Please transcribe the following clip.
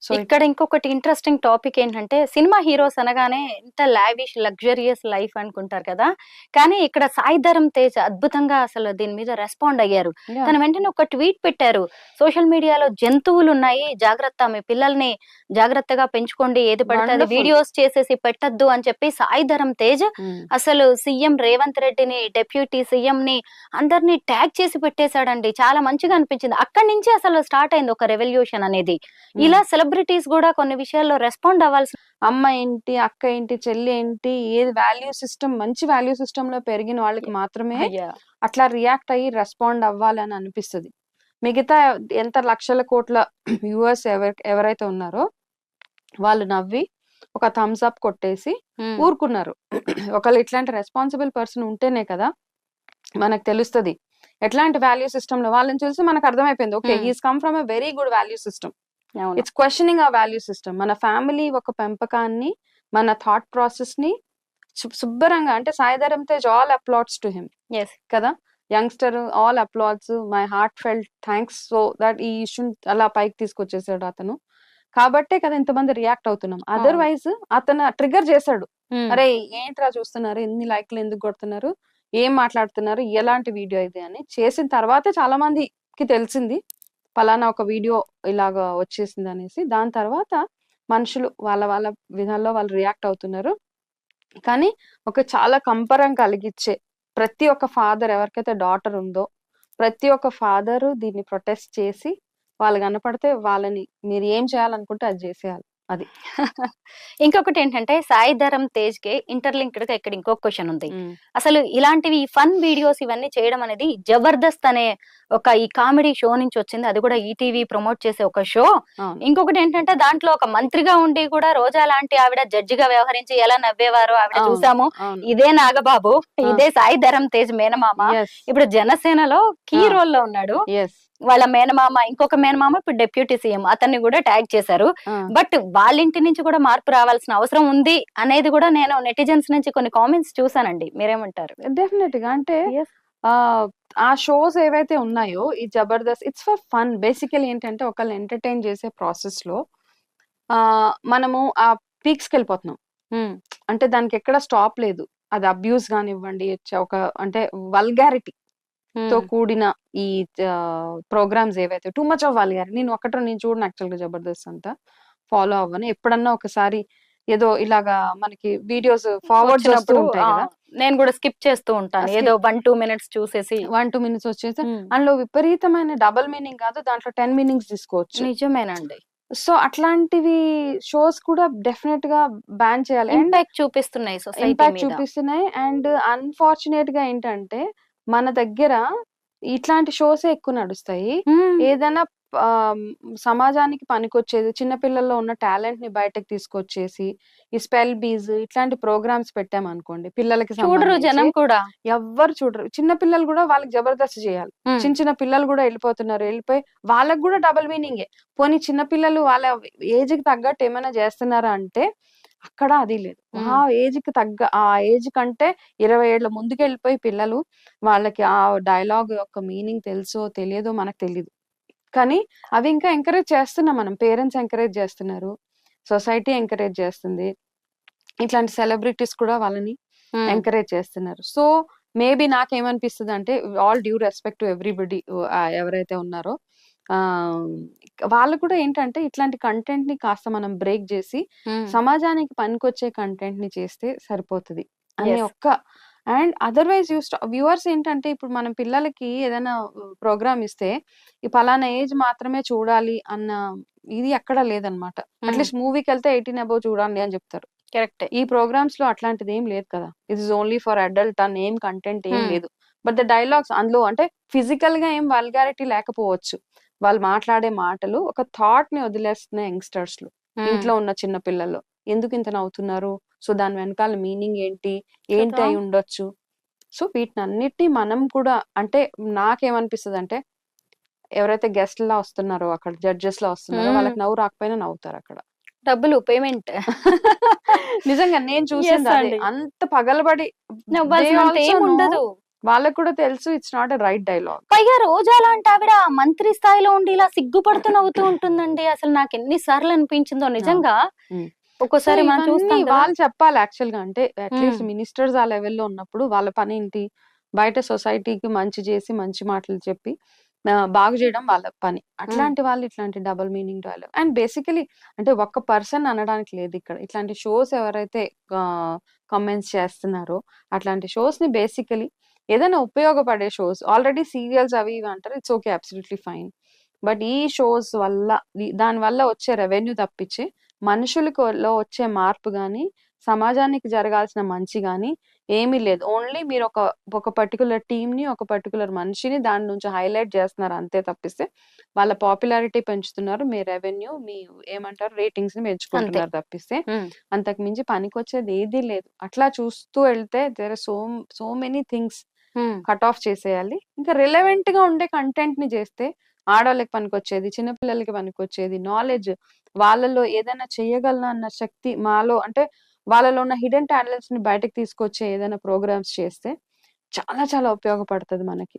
So ఇక్కడ ఇంకొకటి interesting topic ఏంటంటే సినిమా హీరోస్ అనగానే ఇంత లావిష్ లగ్జరియస్ లైఫ్ అనుకుంటారు కదా. కానీ ఇక్కడ సాయి ధరమ్ తేజ్ అద్భుతంగా అసలు దీని మీద రెస్పాండ్ అయ్యారు. తన వెంటనే ఒక ట్వీట్ పెట్టారు, సోషల్ మీడియాలో జంతువులు ఉన్నాయి, జాగ్రత్త, మీ పిల్లల్ని జాగ్రత్తగా పెంచుకోండి, ఏది పడితే అది వీడియోస్ చేసేసి పెట్టద్దు అని చెప్పి సాయి ధరమ్ తేజ్ అసలు సీఎం రేవంత్ రెడ్డిని, డెప్యూటీ సీఎం ని అందరినీ ట్యాగ్ చేసి పెట్టేశాడండి. చాలా మంచిగా అనిపించింది. అక్కడి నుంచి అసలు స్టార్ట్ అయింది ఒక రెవల్యూషన్ అనేది. ఇలా సెలబ్రిటీస్ కూడా కొన్ని విషయాల్లో రెస్పాండ్ అవ్వాల్సి, అమ్మ ఏంటి, అక్క ఏంటి, చెల్లి ఏంటి, ఏది వాల్యూ సిస్టమ్, మంచి వాల్యూ సిస్టమ్ లో పెరిగిన వాళ్ళకి మాత్రమే అట్లా రియాక్ట్ అయ్యి రెస్పాండ్ అవ్వాలని అనిపిస్తుంది. మిగతా ఎంత లక్షల కోట్ల వ్యూవర్స్ ఎవరైతే ఉన్నారో వాళ్ళు నవ్వి ఒక థమ్స్ అప్ కొట్టేసి ఊరుకున్నారు. ఒకళ్ళు ఇట్లాంటి రెస్పాన్సిబుల్ పర్సన్ ఉంటేనే కదా మనకు తెలుస్తుంది ఎట్లాంటి వాల్యూ సిస్టమ్ లో. వాళ్ళని చూసి మనకు అర్థమైపోయింది, okay he's come from a very good value system. It's questioning ఆ వాల్యూ సిస్టమ్. మన ఫ్యామిలీ ఒక పెంపకాన్ని, మన థాట్ ప్రాసెస్ ని శుభ్రంగా, అంటే Sai Dharam Tej all applauds to him కదా, youngster all applauds, my heartfelt thanks. So that ఈ ఇష్యూని అలా పైకి తీసుకొచ్చేసాడు అతను. కాబట్టే కదా ఇంతమంది రియాక్ట్ అవుతున్నాం. అదర్వైజ్ అతను ట్రిగర్ చేశాడు, అరే ఏంట్రా చూస్తున్నారు, ఎన్ని లైక్లు ఎందుకు కొడుతున్నారు, ఏం మాట్లాడుతున్నారు, ఎలాంటి వీడియో ఇది అని. చేసిన తర్వాతే చాలా మందికి తెలిసింది ఫలానా ఒక వీడియో ఇలాగ వచ్చేసింది అనేసి. దాని తర్వాత మనుషులు వాళ్ళ వాళ్ళ విధాల్లో వాళ్ళు రియాక్ట్ అవుతున్నారు. కానీ ఒక చాలా కంపరం కలిగించే ప్రతి ఒక్క ఫాదర్, ఎవరికైతే డాటర్ ఉందో ప్రతి ఒక్క ఫాదరు దీన్ని ప్రొటెస్ట్ చేసి వాళ్ళు కనపడితే వాళ్ళని మీరు ఏం చేయాలనుకుంటే అది చేసేయాలి. అది ఇంకొకటి ఏంటంటే సాయి ధరమ్ తేజ్ కి ఇంటర్లింక్డ్ గా ఇక్కడ ఇంకొక క్వశ్చన్ ఉంది. అసలు ఇలాంటివి ఫన్ వీడియోస్ ఇవన్నీ చేయడం అనేది జబర్దస్త్ అనే ఒక ఈ కామెడీ షో నుంచి వచ్చింది. అది కూడా ఈటీవీ ప్రమోట్ చేసే ఒక షో. ఇంకొకటి ఏంటంటే దాంట్లో ఒక మంత్రిగా ఉండి కూడా రోజా లాంటి ఆవిడ జడ్జిగా వ్యవహరించి ఎలా నవ్వేవారో ఆవిడ చూసాము. ఇదే నాగబాబు, ఇదే సాయి ధరమ్ తేజ్ మేనమామ, ఇప్పుడు జనసేనలో కీ రోల్ లో ఉన్నాడు. వాళ్ళ మేనమామ, ఇంకొక మేనమామ ఇప్పుడు డెప్యూటీ సీఎం, అతన్ని కూడా ట్యాగ్ చేశారు. బట్ వాళ్ళ ఇంటి నుంచి కూడా మార్పు రావాల్సిన అవసరం ఉంది అనేది కూడా నేను నెటిజన్స్ నుంచి కొన్ని కామెంట్స్ చూసానండి. మీరేమంటారు? డెఫినెట్ గా అంటే ఆ షోస్ ఏవైతే ఉన్నాయో ఈ Jabardasth, it's for fun. Basically ఏంటంటే ఒకళ్ళని ఎంటర్టైన్ చేసే ప్రాసెస్ లో మనము ఆ పీక్స్కి వెళ్ళిపోతున్నాం. అంటే దానికి ఎక్కడ స్టాప్ లేదు. అది అబ్యూస్ కానివ్వండి, ఒక అంటే వల్గారిటీ తో కూడిన ఈ ప్రోగ్రామ్స్ ఏవైతే టూ మచ్ ఆఫ్ వల్గారిటీ. నేను చూడను యాక్చువల్ గా జబర్దస్త్ అంతా ఫాలో అవ్వను. ఎప్పుడన్నా ఒకసారి ఏదో ఇలాగా మనకి వీడియోస్ ఫార్వర్డ్ చేస్తూ ఉంటాయి కదా, నేను కూడా స్కిప్ చేస్తూ ఉంటాను. ఏదో 1-2 మినిట్స్ చూసేసి 1-2 మినిట్స్ వచ్చేసి అందులో విపరీతమైన డబుల్ మీనింగ్ కాదు, దాంట్లో 10 మీనింగ్స్ తీసుకోవచ్చు. నిజమేనండి. సో అట్లాంటివి షోస్ కూడా డెఫినెట్ గా బ్యాన్ చేయాలి. ఇంపాక్ట్ చూపిస్తున్నాయి, ఇంపాక్ట్ చూపిస్తున్నాయి. అండ్ అన్ఫార్చునేట్ గా ఏంటంటే మన దగ్గర ఇట్లాంటి షోసే ఎక్కువ నడుస్తాయి. ఏదైనా సమాజానికి పనికొచ్చేది, చిన్నపిల్లల్లో ఉన్న టాలెంట్ ని బయటకు తీసుకొచ్చేసి ఈ స్పెల్ బీజ్ ఇట్లాంటి ప్రోగ్రామ్స్ పెట్టామనుకోండి, పిల్లలకి చూడరు, జనం కూడా ఎవ్వరు చూడరు. చిన్న పిల్లలు కూడా వాళ్ళకి జబర్దస్త్ చేయాలి. చిన్న పిల్లలు కూడా వెళ్ళిపోతున్నారు. వెళ్ళిపోయి వాళ్ళకి కూడా డబుల్ మీనింగే. పోనీ చిన్న పిల్లలు వాళ్ళ ఏజ్ కి తగ్గట్టు ఏమైనా చేస్తున్నారా అంటే అక్కడ అది లేదు. ఆ ఏజ్ కి తగ్గ, ఆ ఏజ్ కంటే 20 ఏళ్ల ముందుకు వెళ్ళిపోయి పిల్లలు, వాళ్ళకి ఆ డైలాగ్ యొక్క మీనింగ్ తెలుసో తెలియదో మనకు తెలియదు. కానీ అవి ఇంకా ఎంకరేజ్ చేస్తున్నాం మనం. పేరెంట్స్ ఎంకరేజ్ చేస్తున్నారు, సొసైటీ ఎంకరేజ్ చేస్తుంది, ఇట్లాంటి సెలబ్రిటీస్ కూడా వాళ్ళని ఎంకరేజ్ చేస్తున్నారు. సో మేబీ నాకేమనిపిస్తుంది అంటే, all due respect to everybody ఎవరైతే ఉన్నారో వాళ్ళు కూడా ఏంటంటే ఇట్లాంటి కంటెంట్ ని కాస్త మనం బ్రేక్ చేసి సమాజానికి పనికొచ్చే కంటెంట్ ని చేస్తే సరిపోతుంది అనే ఒక్క. అండ్ అదర్వైజ్ వ్యూవర్స్ ఏంటంటే ఇప్పుడు మనం పిల్లలకి ఏదైనా ప్రోగ్రామ్ ఇస్తే ఈ పలానా ఏజ్ మాత్రమే చూడాలి అన్న ఇది ఎక్కడా లేదనమాట. అట్లీస్ట్ మూవీకి వెళ్తే 18 అబౌవ్ చూడండి అని చెప్తారు. కరెక్ట్. ఈ ప్రోగ్రామ్స్ లో అట్లాంటిది ఏం లేదు కదా. It is only for adult అని ఏం కంటెంట్ ఏం లేదు. బట్ ద డైలాగ్స్ అందులో అంటే ఫిజికల్ గా ఏం వల్గారిటీ లేకపోవచ్చు, వాళ్ళు మాట్లాడే మాటలు ఒక థాట్ ని వదిలేస్తున్నాయి యంగ్స్టర్స్ లో, ఇంట్లో ఉన్న చిన్న పిల్లల్లో. ఎందుకు ఇంత నవ్వుతున్నారు, సో దాని వెనకాల మీనింగ్ ఏంటి అయి ఉండొచ్చు. సో వీటిని అన్నిటినీ మనం కూడా, అంటే నాకేమనిపిస్తుంది అంటే ఎవరైతే గెస్ట్ లా వస్తున్నారో, అక్కడ జడ్జెస్ లా వస్తున్నారో, వాళ్ళకి నవ్వు రాకపోయినా నవ్వుతారు అక్కడ. డబ్బులు పేమెంట్. నిజంగా నేను చూసింది అంత పగలబడి ఉండదు. వాళ్ళకి కూడా తెలుసు it's not a right dialogue. పైగా రోజా లాంటి ఆవిడ మంత్రి స్థాయిలో ఉండి ఇలా సిగ్గుపడుతూ నవ్వుతూ ఉంటుందండి. అసలు నాకు ఎన్ని సార్లు అనిపించిందో నిజంగా. సో ఒక్కోసారి మనం ఇవన్నీ చూస్తాం కదా. వాళ్ళు చెప్పాలి యాక్చువల్ గా. అంటే అట్లీస్ట్ మినిస్టర్స్ ఆ లెవెల్లో ఉన్నప్పుడు వాళ్ళ పని ఏంటి, బయట సొసైటీకి మంచి చేసి మంచి మాటలు చెప్పి బాగు చేయడం వాళ్ళ పని. అట్లాంటి వాళ్ళు ఇట్లాంటి double meaning dialogue and basically అంటే ఒక్క పర్సన్ అనడానికి లేదు ఇక్కడ. ఇట్లాంటి షోస్ ఎవరైతే కమెంట్స్ చేస్తున్నారో అట్లాంటి షోస్ ని బేసికలీ ఏదైనా ఉపయోగపడే షోస్, ఆల్రెడీ సీరియల్స్ అవి ఇవి అంటారు, it's okay absolutely fine. But ఈ షోస్ వల్ల దాని వల్ల వచ్చే రెవెన్యూ తప్పించి మనుషులకు లో వచ్చే మార్పు గాని, సమాజానికి జరగాల్సిన మంచి గాని ఏమీ లేదు. ఓన్లీ మీరు ఒక పర్టిక్యులర్ టీమ్ ని, ఒక పర్టిక్యులర్ మనిషిని దాని నుంచి హైలైట్ చేస్తున్నారు అంతే తప్పిస్తే వాళ్ళ పాపులారిటీ పెంచుతున్నారు, మీ రెవెన్యూ, మీ ఏమంటారు రేటింగ్స్ ని పెంచుకుంటున్నారు తప్పిస్తే అంతకు మించి పనికొచ్చేది ఏదీ లేదు. అట్లా చూస్తూ వెళ్తే there are so many things cut off చేసేయాలి. ఇంకా రిలవెంట్ గా ఉండే కంటెంట్ ని చేస్తే ఆడవాళ్ళకి పనికొచ్చేది, చిన్నపిల్లలకి పనికొచ్చేది, నాలెడ్జ్, వాళ్ళలో ఏదైనా చెయ్యగలనా అన్న శక్తి మాలో అంటే వాళ్ళలో ఉన్న హిడెన్ టాలెంట్స్ ని బయటకు తీసుకొచ్చే ఏదైనా ప్రోగ్రామ్స్ చేస్తే చాలా చాలా ఉపయోగపడుతుంది మనకి.